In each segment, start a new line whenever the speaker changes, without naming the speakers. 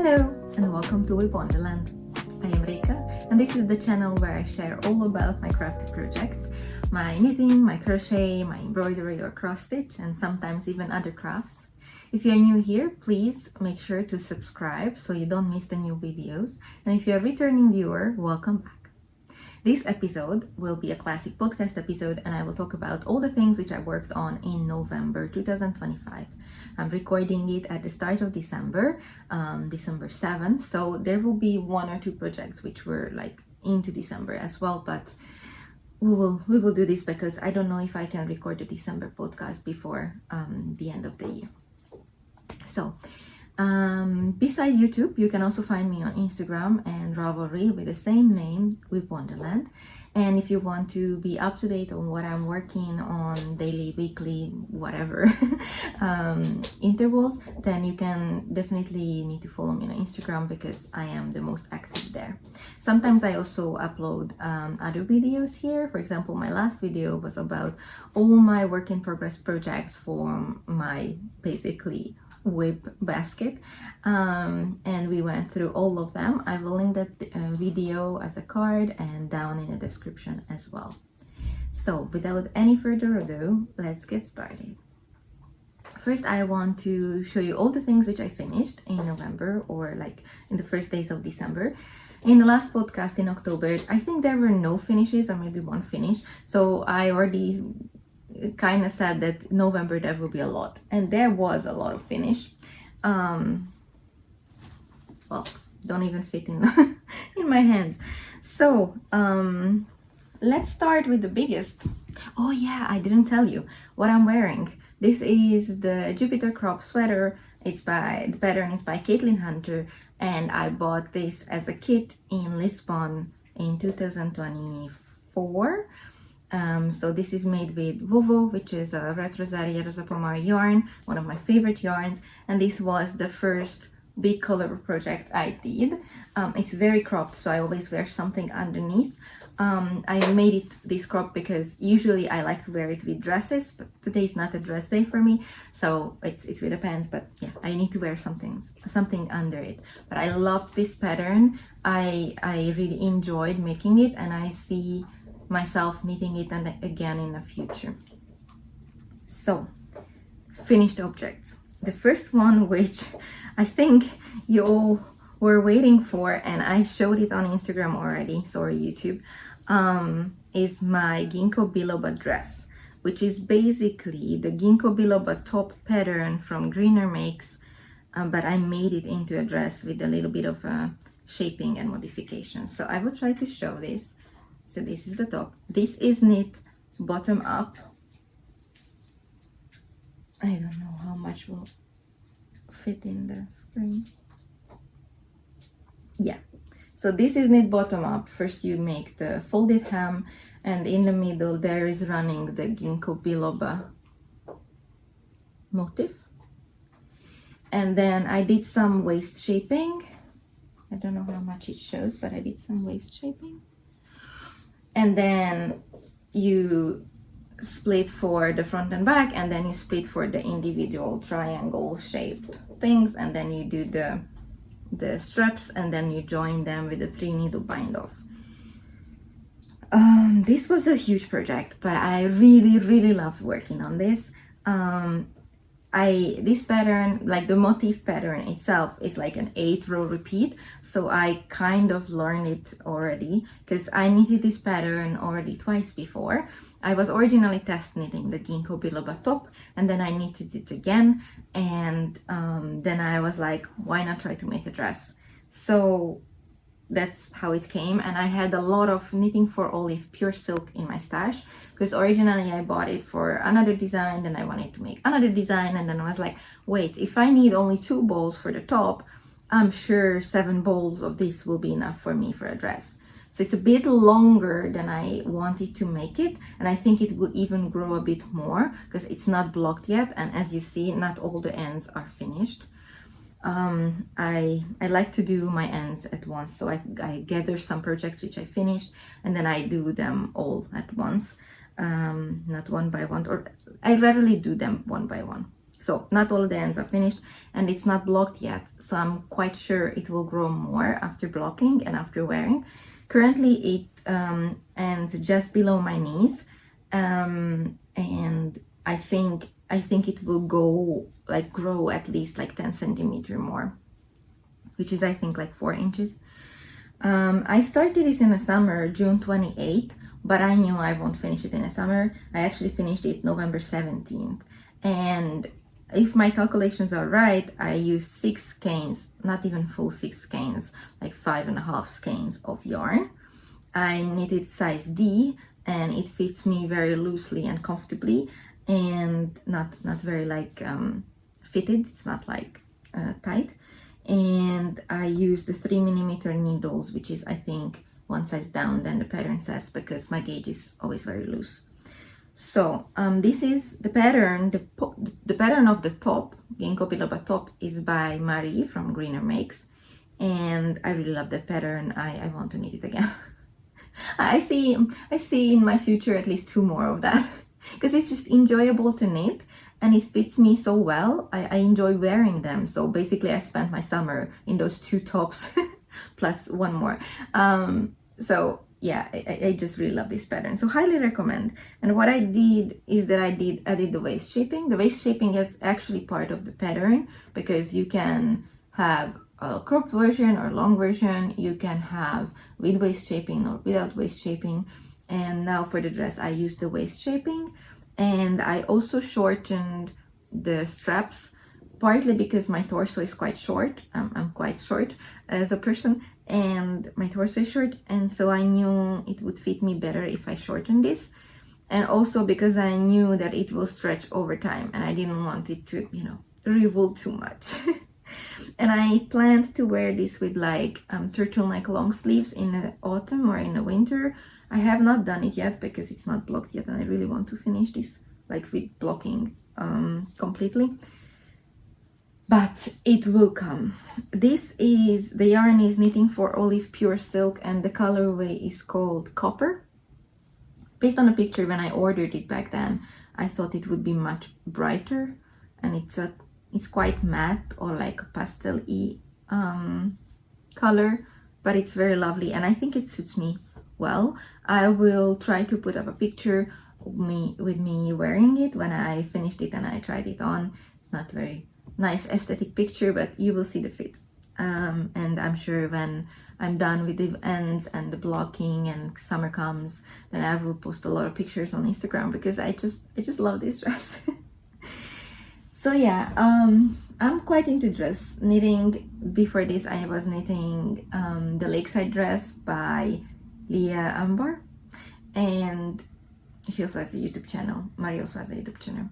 Hello and welcome to Wonderland. I am Rika and this is the channel where I share all about my crafty projects, my knitting, my crochet, my embroidery or cross stitch, and sometimes even other crafts. If you're new here, please make sure to subscribe so you don't miss the new videos, and if you're a returning viewer, welcome back. This episode will be a classic podcast episode and I will talk about all the things which I worked on in November 2025. I'm recording it at the start of December, December 7th, so there will be one or two projects which were like into December as well, but we will do this because I don't know if I can record the December podcast before the end of the year. So beside YouTube, you can also find me on Instagram and Ravelry with the same name, with Wonderland. And if you want to be up to date on what I'm working on daily, weekly, whatever intervals, then you can definitely need to follow me on Instagram because I am the most active there. Sometimes I also upload other videos here. For example, my last video was about all my work in progress projects for my basically whip basket, and we went through all of them. I will link that video as a card and down in the description as well. So without any further ado, let's get started. First, I want to show you all the things which I finished in November or like in the first days of December. In the last podcast in October, I think there were no finishes or maybe one finish, so I already kind of said that November there will be a lot, and there was a lot of finish. Well, don't even fit in in my hands. So let's start with the biggest. Oh yeah, I didn't tell you what I'm wearing. This is the Jupiter crop sweater. The pattern is by Caitlin Hunter, and I bought this as a kit in Lisbon in 2024. So this is made with Vovo, which is a Red Rosaria Rosa Pomar yarn, one of my favorite yarns, and this was the first big color project I did. It's very cropped, so I always wear something underneath. I made it this crop because usually I like to wear it with dresses, but today is not a dress day for me, so it's with the pants. But yeah, I need to wear something under it. But I loved this pattern. I really enjoyed making it, and I see myself knitting it and again in the future. So, finished objects. The first one, which I think you all were waiting for, and I showed it on Instagram already, sorry YouTube, is my ginkgo biloba dress, which is basically the ginkgo biloba top pattern from Greener Makes, but I made it into a dress with a little bit of shaping and modification. So I will try to show this. So this is the top. This is knit bottom up. I don't know how much will fit in the screen. Yeah. So this is knit bottom up. First you make the folded hem, and in the middle there is running the ginkgo biloba motif. And then I did some waist shaping. I don't know how much it shows, but I did some waist shaping. And then you split for the front and back, and then you split for the individual triangle shaped things, and then you do the straps, and then you join them with a 3 needle bind off. This was a huge project, but I really loved working on this. This pattern, like the motif pattern itself, is like an 8-row repeat, so I kind of learned it already because I knitted this pattern already twice before. I was originally test knitting the ginkgo biloba top, and then I knitted it again, and then I was like, why not try to make a dress? So that's how it came. And I had a lot of Knitting for Olive pure silk in my stash because originally I bought it for another design, then I wanted to make another design, and then I was like, wait, if I need only 2 balls for the top, I'm sure 7 balls of this will be enough for me for a dress. So it's a bit longer than I wanted to make it, and I think it will even grow a bit more because it's not blocked yet, and as you see, not all the ends are finished. I like to do my ends at once, so I gather some projects which I finished, and then I do them all at once, not one by one, or I rarely do them one by one. So not all the ends are finished, and it's not blocked yet, so I'm quite sure it will grow more after blocking and after wearing. Currently it ends just below my knees, and I think it will grow at least like 10 centimeter more, which is I think like 4 inches. I started this in the summer, June 28th, but I knew I won't finish it in the summer. I actually finished it November 17th. And if my calculations are right, I used 6 skeins, not even full 6 skeins, like 5.5 skeins of yarn. I knitted size D, and it fits me very loosely and comfortably, and not very like fitted. It's not like tight. And I used the 3mm needles, which is I think one size down than the pattern says, because my gauge is always very loose. So this is the pattern. The pattern of the top, Ginkgo biloba top, is by Marie from Greener Makes, and I really love that pattern. I want to knit it again. I see in my future at least 2 more of that, because it's just enjoyable to knit and it fits me so well. I enjoy wearing them. So basically I spent my summer in those 2 tops plus 1 more. So yeah, I just really love this pattern, so highly recommend. And what I did is that I did the waist shaping. The waist shaping is actually part of the pattern, because you can have a cropped version or long version. You can have with waist shaping or without waist shaping. And now for the dress I used the waist shaping, and I also shortened the straps, partly because my torso is quite short. I'm quite short as a person, and my torso is short, and so I knew it would fit me better if I shortened this. And also because I knew that it will stretch over time, and I didn't want it to, reveal too much. And I planned to wear this with like turtleneck long sleeves in the autumn or in the winter. I have not done it yet because it's not blocked yet, and I really want to finish this like with blocking completely. But it will come. The yarn is Knitting for Olive Pure Silk, and the colorway is called Copper. Based on the picture when I ordered it back then, I thought it would be much brighter, and it's quite matte or like a pastel-y color, but it's very lovely and I think it suits me well. I will try to put up a picture of me wearing it when I finished it and I tried it on. It's not very nice aesthetic picture, but you will see the fit. And I'm sure when I'm done with the ends and the blocking and summer comes, then I will post a lot of pictures on Instagram, because I just love this dress. So yeah, I'm quite into dress knitting. Before this I was knitting the Lakeside dress by Leah Ambar, and she also has a YouTube channel. Marie also has a YouTube channel.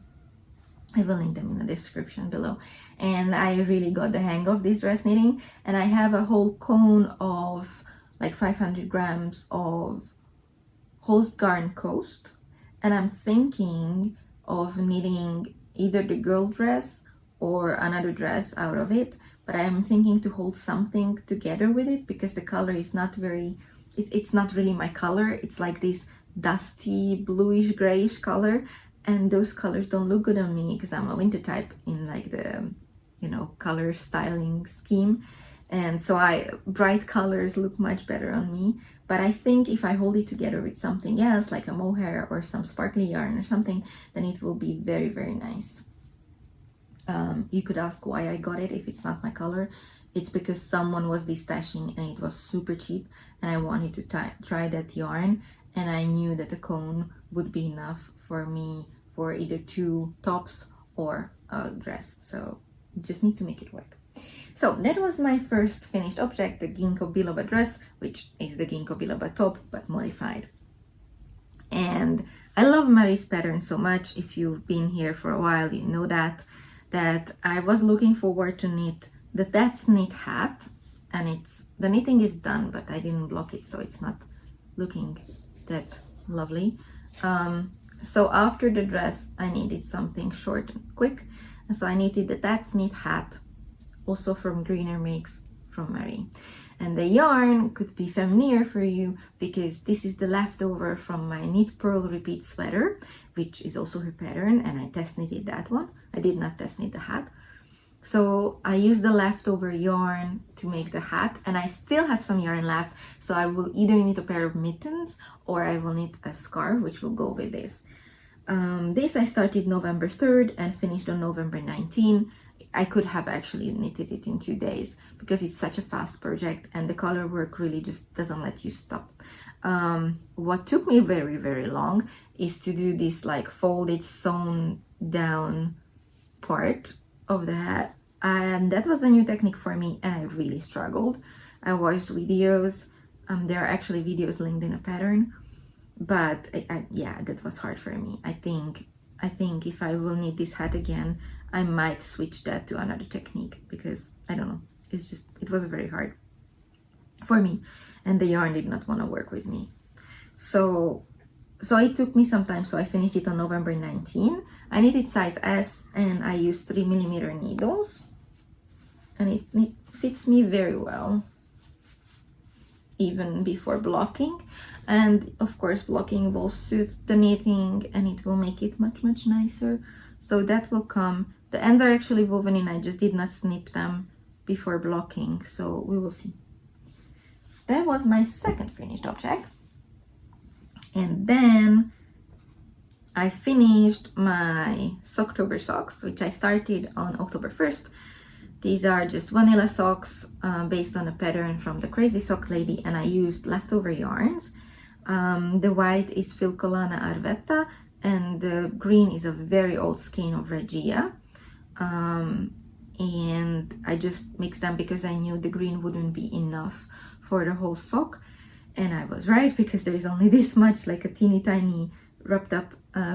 I will link them in the description below. And I really got the hang of this dress knitting, and I have a whole cone of like 500 grams of Holstgarn Coast, and I'm thinking of knitting either the girl dress or another dress out of it, but I'm thinking to hold something together with it, because the color is not very, it's not really my color. It's like this dusty bluish grayish color, and those colors don't look good on me because I'm a winter type in like the color styling scheme, and so bright colors look much better on me. But I think if I hold it together with something else, like a mohair or some sparkly yarn or something, then it will be very, very nice. You could ask why I got it if it's not my color. It's because someone was destashing and it was super cheap, and I wanted to try that yarn, and I knew that the cone would be enough for me for either 2 tops or a dress. So just need to make it work. So that was my first finished object, the Ginkgo biloba dress, which is the Ginkgo biloba top but modified. And I love Marie's pattern so much. If you've been here for a while, you know that I was looking forward to knit the That's Knit hat, and the knitting is done, but I didn't block it, so it's not looking that lovely. So after the dress I needed something short and quick, and so I knitted the That's Knit hat, also from Greener Makes, from Marie. And the yarn could be familiar for you because this is the leftover from my Knit Purl Repeat sweater. which is also her pattern, and I test knitted that one. I did not test knit the hat. So I used the leftover yarn to make the hat, and I still have some yarn left, so I will either knit a pair of mittens or I will knit a scarf, which will go with this. This I started November 3rd and finished on November 19th. I could have actually knitted it in 2 days because it's such a fast project and the color work really just doesn't let you stop. What took me very, very long is to do this like folded sewn down part of the hat, and that was a new technique for me and I really struggled. I watched videos, there are actually videos linked in a pattern, but yeah, that was hard for me. I think if I will knit this hat again, I might switch that to another technique because I don't know, it was very hard for me and the yarn did not want to work with me. So it took me some time, so I finished it on November 19. I knitted size S and I used 3mm needles, and it fits me very well even before blocking. And of course blocking will suit the knitting and it will make it much nicer. So that will come. The ends are actually woven in, I just did not snip them before blocking, so we will see. So that was my second finished object. And then I finished my Socktober socks, which I started on October 1st. These are just vanilla socks based on a pattern from the Crazy Sock Lady, and I used leftover yarns. The white is Filcolana Arvetta and the green is a very old skein of Regia. And I just mixed them because I knew the green wouldn't be enough for the whole sock. And I was right, because there is only this much, like a teeny tiny wrapped up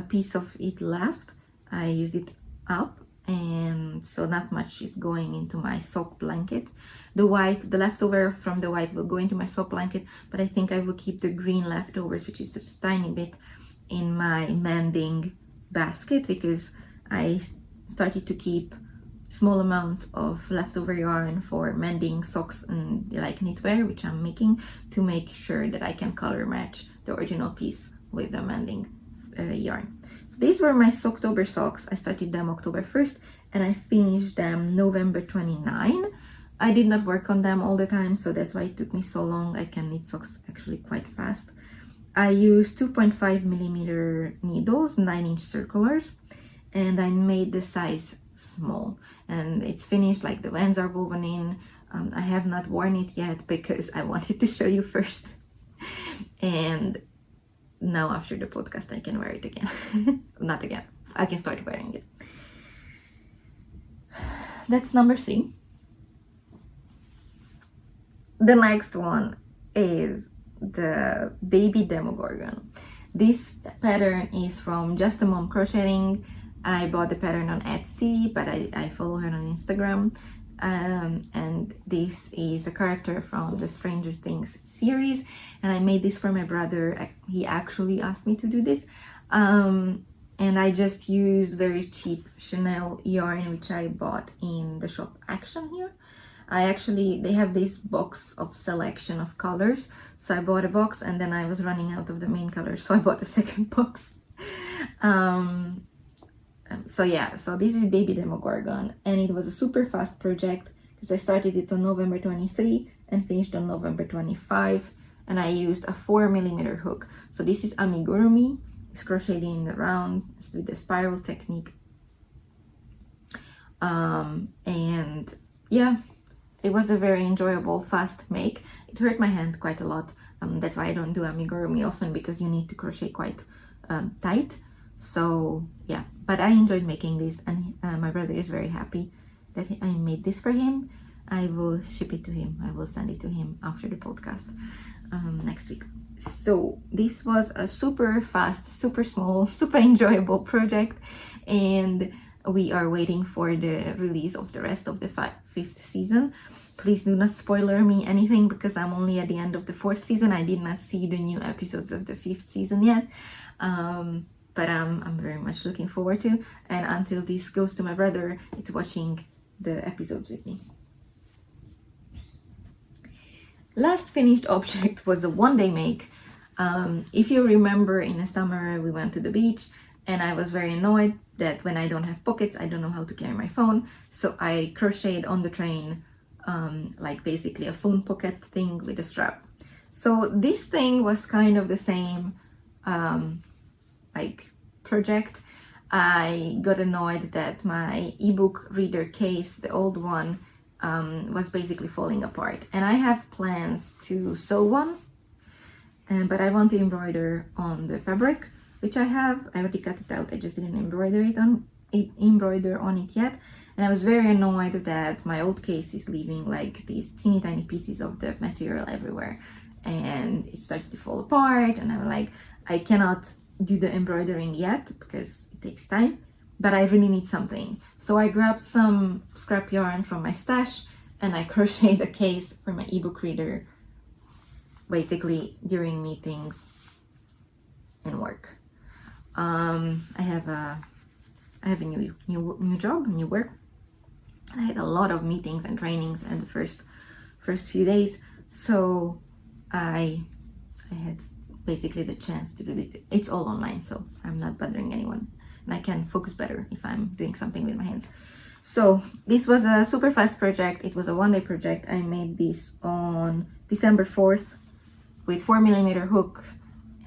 piece of it left. I used it up, and so not much is going into my sock blanket. The leftover from the white will go into my sock blanket, but I think I will keep the green leftovers, which is just a tiny bit, in my mending basket, because I started to keep small amounts of leftover yarn for mending socks and like knitwear, which I'm making, to make sure that I can color match the original piece with the mending yarn. So these were my Socktober socks. I started them October 1st and I finished them November 29. I did not work on them all the time, so that's why it took me so long. I can knit socks actually quite fast. I used 2.5mm needles, 9-inch circulars, and I made the size small, and it's finished, like the ends are woven in. I have not worn it yet because I wanted to show you first, and now after the podcast I can wear it again. Not again, I can start wearing it. That's number 3. The next one is the baby demogorgon. This pattern is from Just a Mom Crocheting. I bought the pattern on Etsy, but I follow her on Instagram. And this is a character from the Stranger Things series, and I made this for my brother. He actually asked me to do this, and I just used very cheap Chanel yarn, which I bought in the shop Action here. They have this box of selection of colors, so I bought a box and then I was running out of the main colors, so I bought a second box. So this is Baby Demogorgon, and it was a super fast project because I started it on November 23 and finished on November 25, and I used a 4mm hook. So this is amigurumi, it's crocheted in the round with the spiral technique. And yeah, it was a very enjoyable fast make. It hurt my hand quite a lot. That's why I don't do amigurumi often, because you need to crochet quite tight. So yeah, but I enjoyed making this, and my brother is very happy that I made this for him. I will ship it to him. I will send it to him after the podcast next week. So this was a super fast, super small, super enjoyable project, and we are waiting for the release of the rest of the 5th season. Please do not spoiler me anything, because I'm only at the end of the 4th season. I did not see the new episodes of the 5th season yet. But I'm very much looking forward to, and until this goes to my brother, it's watching the episodes with me. Last finished object was a one-day make. If you remember, in the summer we went to the beach and I was very annoyed that when I don't have pockets, I don't know how to carry my phone. So I crocheted on the train, like basically a phone pocket thing with a strap. So this thing was kind of the same like project. I got annoyed that my ebook reader case, the old one, was basically falling apart, and I have plans to sew one, but I want to embroider on the fabric, which I have. I already cut it out, I just didn't embroider on it yet. And I was very annoyed that my old case is leaving like these teeny tiny pieces of the material everywhere, and it started to fall apart, and I'm like, I cannot do the embroidering yet because it takes time, but I really need something. So I grabbed some scrap yarn from my stash and I crocheted a case for my ebook reader, basically during meetings and work. I have a new job, new work. I had a lot of meetings and trainings in the first few days, so I had basically the chance to do it. It's all online, so I'm not bothering anyone, and I can focus better if I'm doing something with my hands. So this was a super fast project. It was a one-day project. I made this on December 4th with 4mm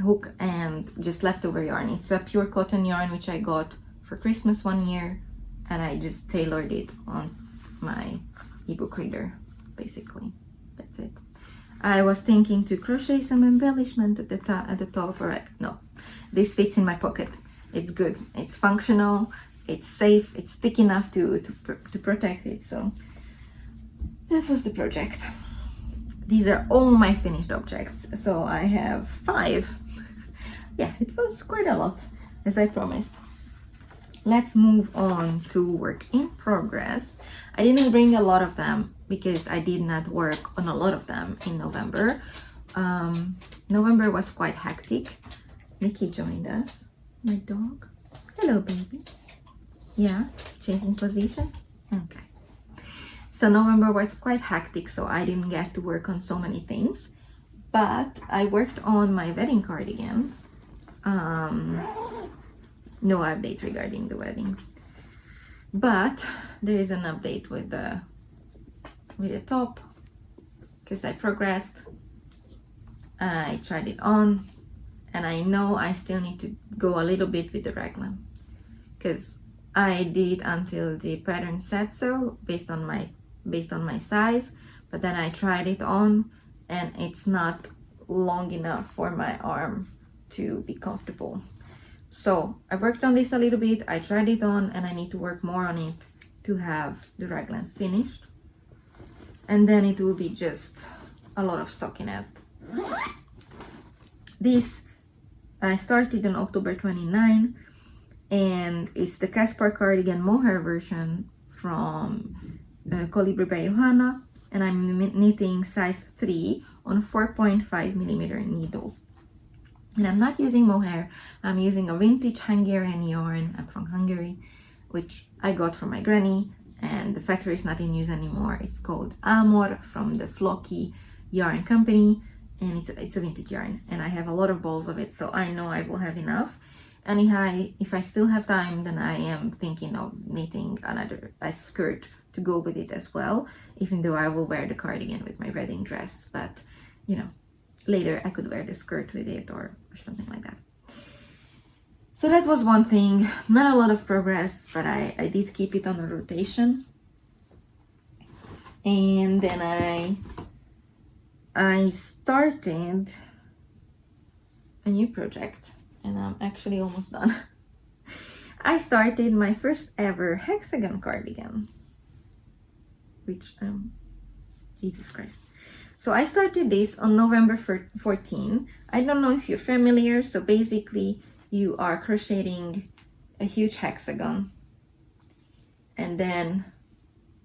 hook and just leftover yarn. It's a pure cotton yarn which I got for Christmas one year, and I just tailored it on my ebook reader, basically. That's it. I was thinking to crochet some embellishment at the top, or no, this fits in my pocket. It's good, it's functional, it's safe, it's thick enough to protect it. So that was the project. These are all my finished objects, so I have 5. Yeah, it was quite a lot, as I promised. Let's move on to work in progress. I didn't bring a lot of them because I did not work on a lot of them in November. November was quite hectic. Mickey joined us, my dog. Hello, baby. Yeah, changing position. Okay. So November was quite hectic, so I didn't get to work on so many things. But I worked on my wedding cardigan. No update regarding the wedding, but there is an update with the top, because I progressed. I tried it on, and I know I still need to go a little bit with the raglan, because I did until the pattern said so based on my size, but then I tried it on and it's not long enough for my arm to be comfortable. So I worked on this a little bit, I tried it on, and I need to work more on it to have the raglan finished. And then it will be just a lot of stockinette. This I started on October 29, and it's the Caspar cardigan mohair version from Colibri by Johanna, and I'm knitting size 3 on 4.5mm needles. And I'm not using mohair, I'm using a vintage Hungarian yarn. I'm from Hungary, which I got from my granny, and the factory is not in use anymore. It's called Amor from the Flocky Yarn Company, and it's a vintage yarn, and I have a lot of balls of it, so I know I will have enough. Anyhow, if I still have time, then I am thinking of knitting a skirt to go with it as well, even though I will wear the cardigan with my wedding dress, but you know, later I could wear the skirt with it or something like that. So that was one thing. Not a lot of progress, but I did keep it on a rotation. And then I started a new project, and I'm actually almost done. I started my first ever hexagon cardigan, which Jesus Christ. So I started this on November 14. I don't know if you're familiar. So basically you are crocheting a huge hexagon, and then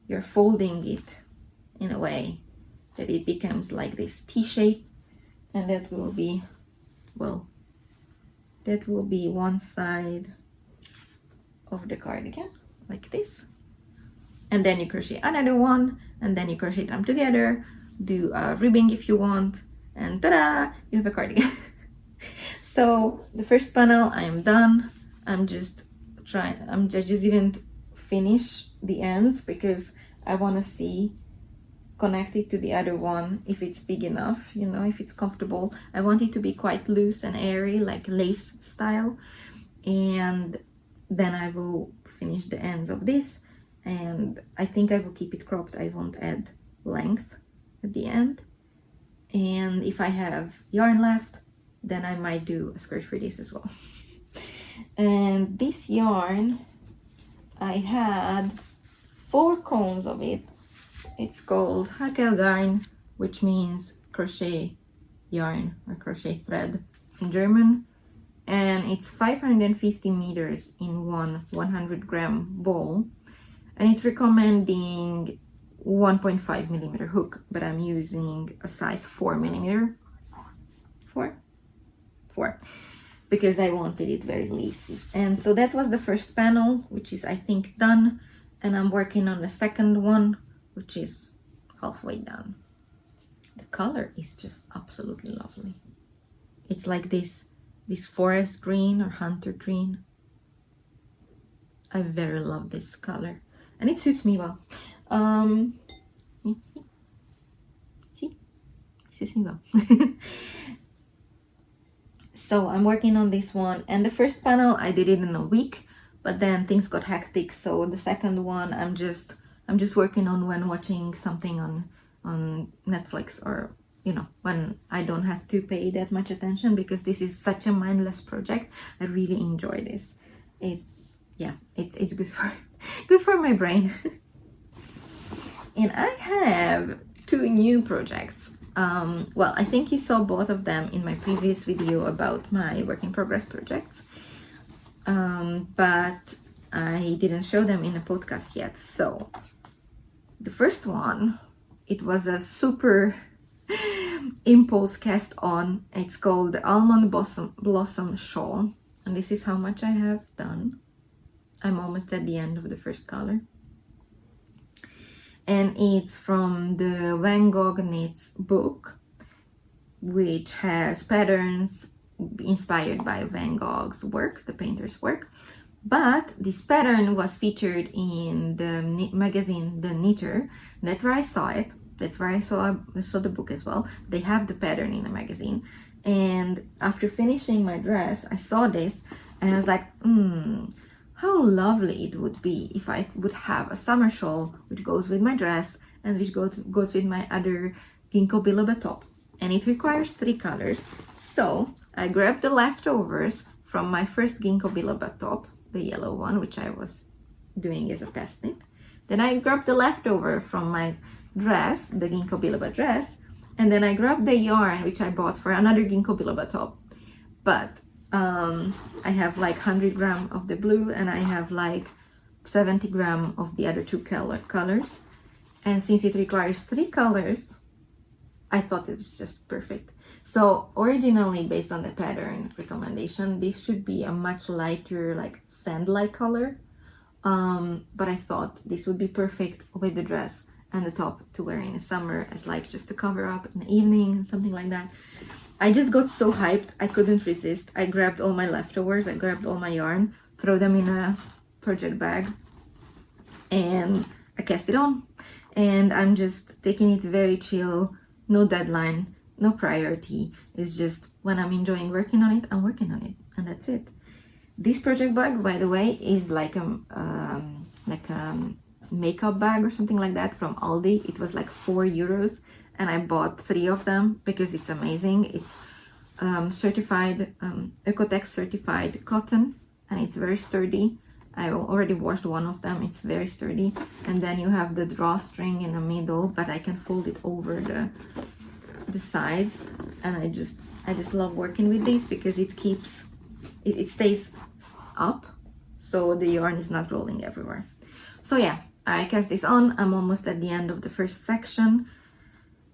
you're folding it in a way that it becomes like this T shape, and that will be, well, that will be one side of the cardigan like this, and then you crochet another one, and then you crochet them together, do a ribbing if you want, and ta-da, you have a cardigan. So the first panel I am done. I'm just trying, I just didn't finish the ends because I want to see, connect it to the other one if it's big enough, you know, if it's comfortable. I want it to be quite loose and airy, like lace style. And then I will finish the ends of this, and I think I will keep it cropped. I won't add length at the end. And if I have yarn left, then I might do a skirt for this as well. And this yarn, I had 4 cones of it. It's called Hakelgarn, which means crochet yarn or crochet thread in German. And it's 550 meters in one 100-gram ball. And it's recommending 1.5 millimeter hook, but I'm using a size 4 millimeter. 4? 4. Because I wanted it very lacy. And so that was the first panel, which is I think done. And I'm working on the second one, which is halfway done. The color is just absolutely lovely. It's like this forest green or hunter green. I very love this color, and it suits me well. Yeah, see, it suits me well. So I'm working on this one, and the first panel I did it in a week, but then things got hectic. So the second one I'm just working on when watching something on Netflix, or you know, when I don't have to pay that much attention, because this is such a mindless project. I really enjoy this. It's good for my brain. And I have 2 new projects. Well, I think you saw both of them in my previous video about my work in progress projects, but I didn't show them in a podcast yet. So the first one, it was a super impulse cast on. It's called the Almond Blossom Shawl, and this is how much I have done. I'm almost at the end of the first color, and it's from the Van Gogh Knits book, which has patterns inspired by Van Gogh's work, the painter's work. But this pattern was featured in the magazine The Knitter. That's where I saw it. That's where I saw the book as well. They have the pattern in the magazine. And after finishing my dress, I saw this and I was like, how lovely it would be if I would have a summer shawl which goes with my dress and which goes with my other ginkgo biloba top. And it requires 3 colors. So I grabbed the leftovers from my first ginkgo biloba top, the yellow one, which I was doing as a test knit. Then I grabbed the leftover from my dress, the ginkgo biloba dress, and then I grabbed the yarn which I bought for another ginkgo biloba top. But I have like 100 grams of the blue, and I have like 70 grams of the other 2 colors. And since it requires 3 colors, I thought it was just perfect. So originally, based on the pattern recommendation, this should be a much lighter, like sand-like color. But I thought this would be perfect with the dress and the top to wear in the summer, as like just to cover up in the evening, something like that. I just got so hyped, I couldn't resist. I grabbed all my leftovers, I grabbed all my yarn, throw them in a project bag, and I cast it on. And I'm just taking it very chill, no deadline, no priority. It's just when I'm enjoying working on it, I'm working on it, and that's it. This project bag, by the way, is like a makeup bag or something like that from Aldi. It was like €4, and I bought 3 of them because it's amazing. It's certified, Ecotex certified cotton, and it's very sturdy. I already washed one of them. It's very sturdy. And then you have the drawstring in the middle, but I can fold it over the sides. And I just love working with these because it keeps it stays up, so the yarn is not rolling everywhere. So yeah, I cast this on. I'm almost at the end of the first section.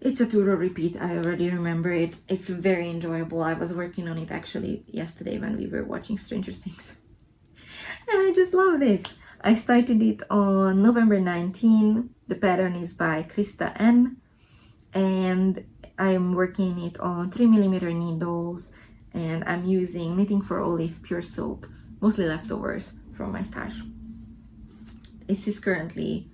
It's a 2-row repeat. I already remember it. It's very enjoyable. I was working on it actually yesterday when we were watching Stranger Things. And I just love this. I started it on November 19. The pattern is by Krista N. And I'm working it on 3mm needles. And I'm using Knitting for Olive Pure Silk mostly leftovers from my stash. This is currently,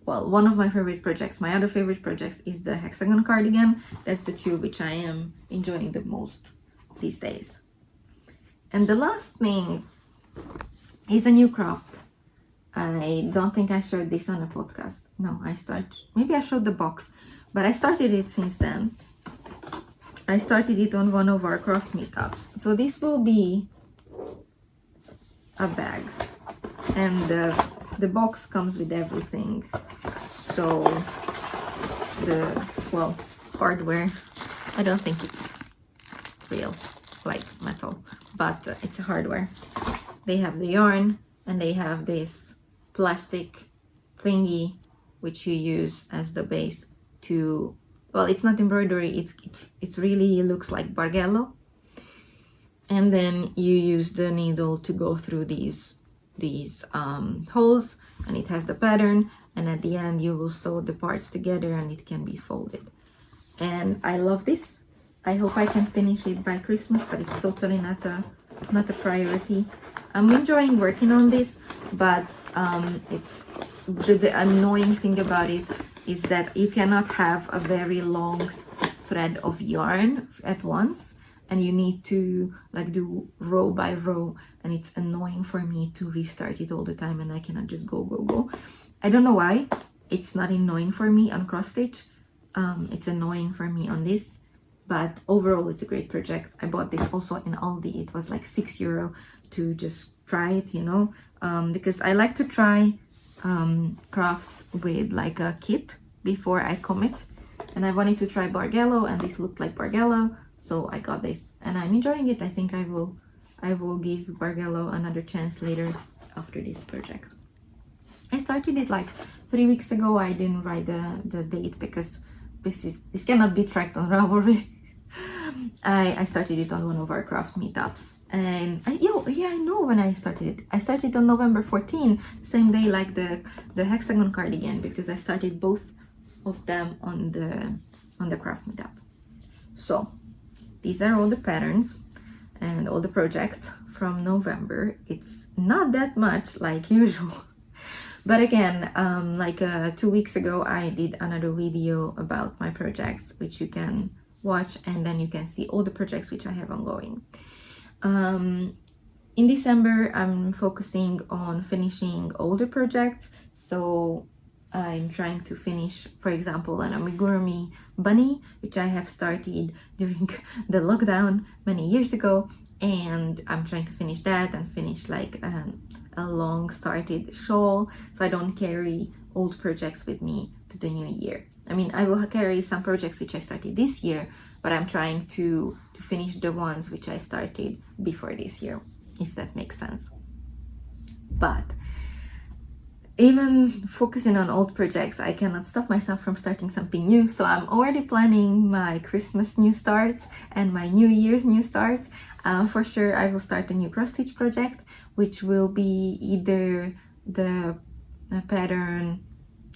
well, one of my favorite projects. My other favorite project is the hexagon cardigan. That's the two which I am enjoying the most these days. And the last thing is a new craft. I don't think I showed this on a podcast. No, maybe I showed the box, but I started it since then. I started it on one of our craft meetups. So this will be a bag, and the box comes with everything. So hardware, I don't think it's real, like metal, but it's a hardware. They have the yarn, and they have this plastic thingy which you use as the base to, well, it's not embroidery, it really looks like bargello, and then you use the needle to go through these holes, and it has the pattern, and at the end you will sew the parts together and it can be folded. And I love this. I hope I can finish it by Christmas, but it's totally not a priority. I'm enjoying working on this, but it's the annoying thing about it is that you cannot have a very long thread of yarn at once, and you need to like do row by row, and it's annoying for me to restart it all the time, and I cannot just go. I don't know why it's not annoying for me on cross stitch. It's annoying for me on this, but overall it's a great project. I bought this also in Aldi. It was like €6 to just try it, you know, because I like to try crafts with like a kit before I commit, and I wanted to try bargello, and this looked like bargello, so I got this and I'm enjoying it. I think I will give bargello another chance later after this project. I started it like 3 weeks ago. I didn't write the date because this cannot be tracked on Ravelry. I started it on one of our craft meetups, and I know when I started it. I started on November 14, same day like the hexagon cardigan, because I started both of them on the craft meetup. So these are all the patterns and all the projects from November. It's not that much like usual. But again, 2 weeks ago, I did another video about my projects, which you can watch, and then you can see all the projects which I have ongoing. In December, I'm focusing on finishing older projects. So I'm trying to finish, for example, an amigurumi bunny, which I have started during the lockdown many years ago. And I'm trying to finish that and finish like a long started shawl, so I don't carry old projects with me to the new year. I mean, I will carry some projects which I started this year, but I'm trying to finish the ones which I started before this year, if that makes sense. But even focusing on old projects, I cannot stop myself from starting something new. So I'm already planning my Christmas new starts and my New Year's new starts. For sure, I will start a new cross stitch project, which will be either the pattern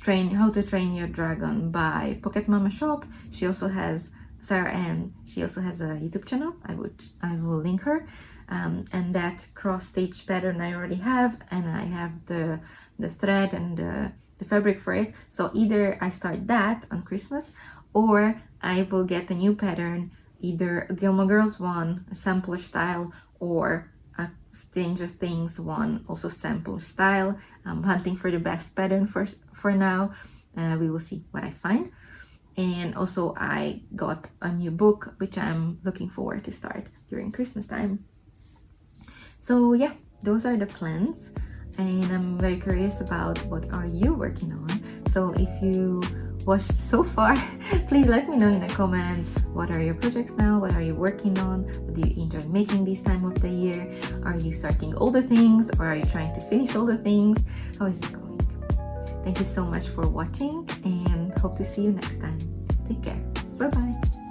How to Train Your Dragon by Pocket Mama Shop. She also has Sarah Ann. She also has a YouTube channel. I will link her. And that cross stitch pattern I already have, and I have the thread and the fabric for it. So either I start that on Christmas, or I will get a new pattern, either a Gilmore Girls one, a sampler style, or a Stranger Things one, also sampler style. I'm hunting for the best pattern for now. We will see what I find. And also I got a new book, which I'm looking forward to start during Christmas time. So yeah, those are the plans, and I'm very curious about what are you working on. So if you watched so far, please let me know in the comments, what are your projects now, what are you working on, what do you enjoy making this time of the year, are you starting all the things, or are you trying to finish all the things, how is it going? Thank you so much for watching, and hope to see you next time. Take care. Bye bye.